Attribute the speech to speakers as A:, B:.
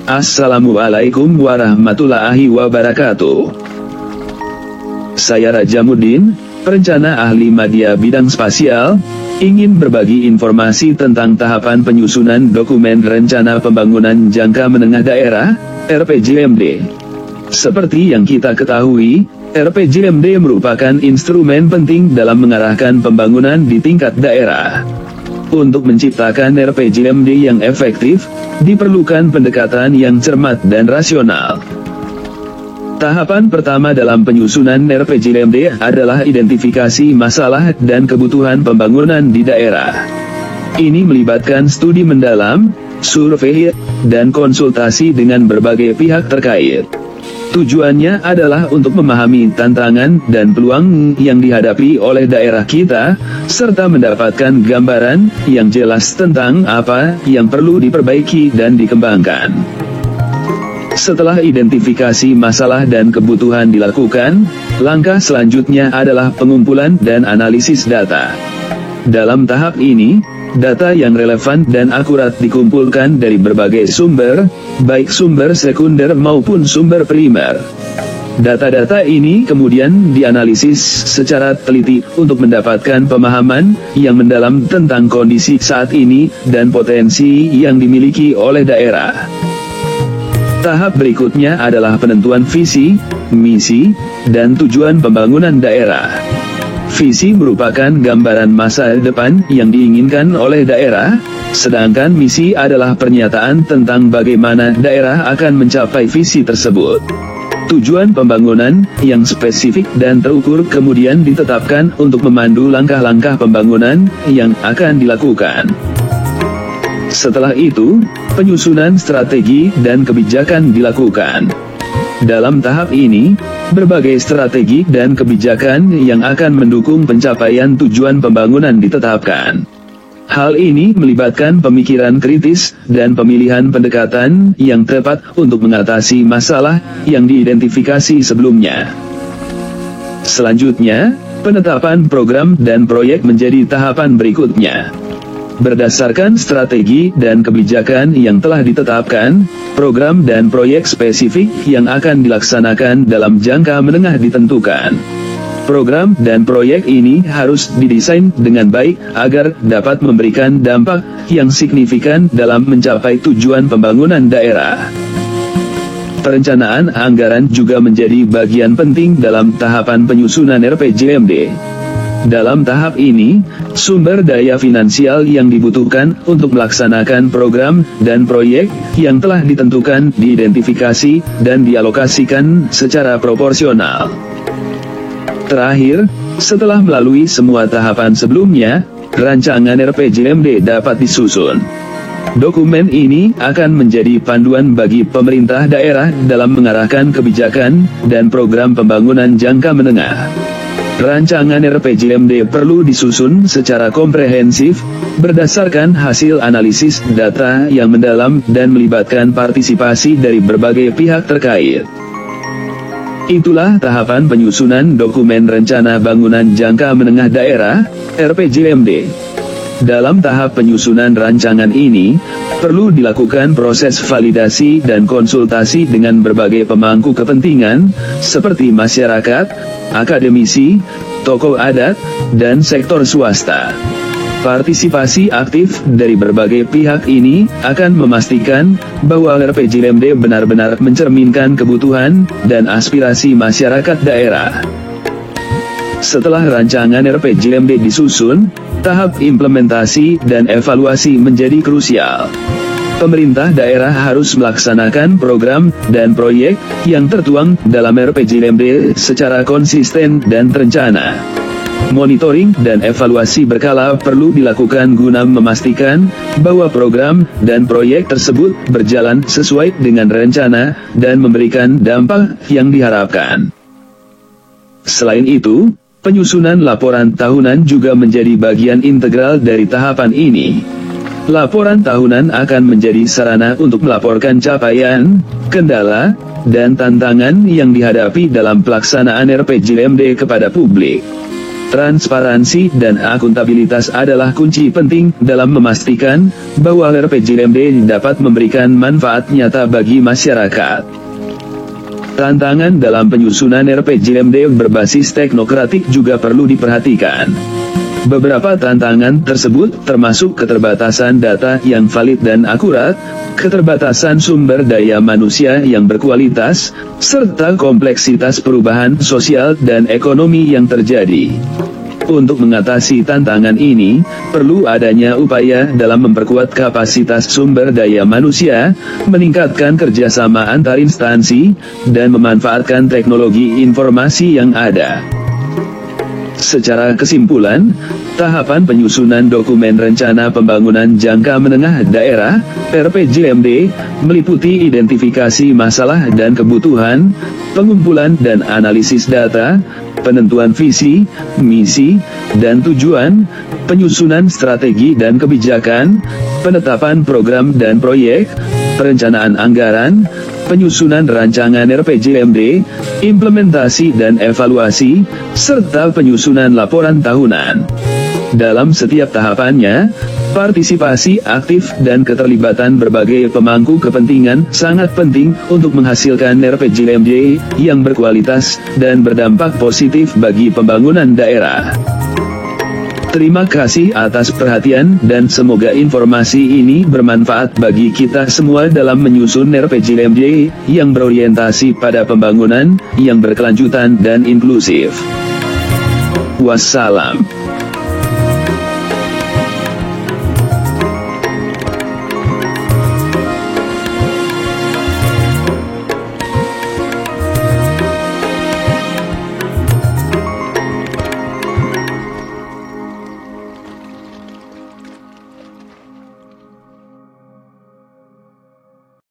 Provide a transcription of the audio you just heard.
A: Assalamualaikum warahmatullahi wabarakatuh. Saya Raja Mudin, perencana ahli media bidang spasial, ingin berbagi informasi tentang tahapan penyusunan dokumen rencana pembangunan jangka menengah daerah, RPJMD. Seperti yang kita ketahui, RPJMD merupakan instrumen penting dalam mengarahkan pembangunan di tingkat daerah. Untuk menciptakan RPJMD yang efektif, diperlukan pendekatan yang cermat dan rasional. Tahapan pertama dalam penyusunan RPJMD adalah identifikasi masalah dan kebutuhan pembangunan di daerah. Ini melibatkan studi mendalam, survei, dan konsultasi dengan berbagai pihak terkait. Tujuannya adalah untuk memahami tantangan dan peluang yang dihadapi oleh daerah kita, serta mendapatkan gambaran yang jelas tentang apa yang perlu diperbaiki dan dikembangkan. Setelah identifikasi masalah dan kebutuhan dilakukan, langkah selanjutnya adalah pengumpulan dan analisis data. Dalam tahap ini, data yang relevan dan akurat dikumpulkan dari berbagai sumber, baik sumber sekunder maupun sumber primer. Data-data ini kemudian dianalisis secara teliti untuk mendapatkan pemahaman yang mendalam tentang kondisi saat ini dan potensi yang dimiliki oleh daerah. Tahap berikutnya adalah penentuan visi, misi, dan tujuan pembangunan daerah. Visi merupakan gambaran masa depan yang diinginkan oleh daerah, sedangkan misi adalah pernyataan tentang bagaimana daerah akan mencapai visi tersebut. Tujuan pembangunan yang spesifik dan terukur kemudian ditetapkan untuk memandu langkah-langkah pembangunan yang akan dilakukan. Setelah itu, penyusunan strategi dan kebijakan dilakukan. Dalam tahap ini, berbagai strategi dan kebijakan yang akan mendukung pencapaian tujuan pembangunan ditetapkan. Hal ini melibatkan pemikiran kritis dan pemilihan pendekatan yang tepat untuk mengatasi masalah yang diidentifikasi sebelumnya. Selanjutnya, penetapan program dan proyek menjadi tahapan berikutnya. Berdasarkan strategi dan kebijakan yang telah ditetapkan, program dan proyek spesifik yang akan dilaksanakan dalam jangka menengah ditentukan. Program dan proyek ini harus didesain dengan baik agar dapat memberikan dampak yang signifikan dalam mencapai tujuan pembangunan daerah. Perencanaan anggaran juga menjadi bagian penting dalam tahapan penyusunan RPJMD. Dalam tahap ini, sumber daya finansial yang dibutuhkan untuk melaksanakan program dan proyek yang telah ditentukan diidentifikasi dan dialokasikan secara proporsional. Terakhir, setelah melalui semua tahapan sebelumnya, rancangan RPJMD dapat disusun. Dokumen ini akan menjadi panduan bagi pemerintah daerah dalam mengarahkan kebijakan dan program pembangunan jangka menengah. Rancangan RPJMD perlu disusun secara komprehensif, berdasarkan hasil analisis data yang mendalam dan melibatkan partisipasi dari berbagai pihak terkait. Itulah tahapan penyusunan dokumen rencana bangunan jangka menengah daerah, RPJMD. Dalam tahap penyusunan rancangan ini, perlu dilakukan proses validasi dan konsultasi dengan berbagai pemangku kepentingan, seperti masyarakat, akademisi, tokoh adat, dan sektor swasta. Partisipasi aktif dari berbagai pihak ini akan memastikan bahwa RPJMD benar-benar mencerminkan kebutuhan dan aspirasi masyarakat daerah. Setelah rancangan RPJMD disusun, tahap implementasi dan evaluasi menjadi krusial. Pemerintah daerah harus melaksanakan program dan proyek yang tertuang dalam RPJMD secara konsisten dan terencana. Monitoring dan evaluasi berkala perlu dilakukan guna memastikan bahwa program dan proyek tersebut berjalan sesuai dengan rencana dan memberikan dampak yang diharapkan. Selain itu, penyusunan laporan tahunan juga menjadi bagian integral dari tahapan ini. Laporan tahunan akan menjadi sarana untuk melaporkan capaian, kendala, dan tantangan yang dihadapi dalam pelaksanaan RPJMD kepada publik. Transparansi dan akuntabilitas adalah kunci penting dalam memastikan bahwa RPJMD dapat memberikan manfaat nyata bagi masyarakat. Tantangan dalam penyusunan RPJMD berbasis teknokratik juga perlu diperhatikan. Beberapa tantangan tersebut termasuk keterbatasan data yang valid dan akurat, keterbatasan sumber daya manusia yang berkualitas, serta kompleksitas perubahan sosial dan ekonomi yang terjadi. Untuk mengatasi tantangan ini, perlu adanya upaya dalam memperkuat kapasitas sumber daya manusia, meningkatkan kerjasama antar instansi, dan memanfaatkan teknologi informasi yang ada. Secara kesimpulan, tahapan penyusunan dokumen rencana pembangunan jangka menengah daerah (RPJMD) meliputi identifikasi masalah dan kebutuhan, pengumpulan dan analisis data, penentuan visi, misi, dan tujuan, penyusunan strategi dan kebijakan, penetapan program dan proyek, perencanaan anggaran, penyusunan rancangan RPJMD, implementasi dan evaluasi, serta penyusunan laporan tahunan. Dalam setiap tahapannya, partisipasi aktif dan keterlibatan berbagai pemangku kepentingan sangat penting untuk menghasilkan RPJMD yang berkualitas dan berdampak positif bagi pembangunan daerah. Terima kasih atas perhatian dan semoga informasi ini bermanfaat bagi kita semua dalam menyusun RPJMD yang berorientasi pada pembangunan yang berkelanjutan dan inklusif. Wassalam.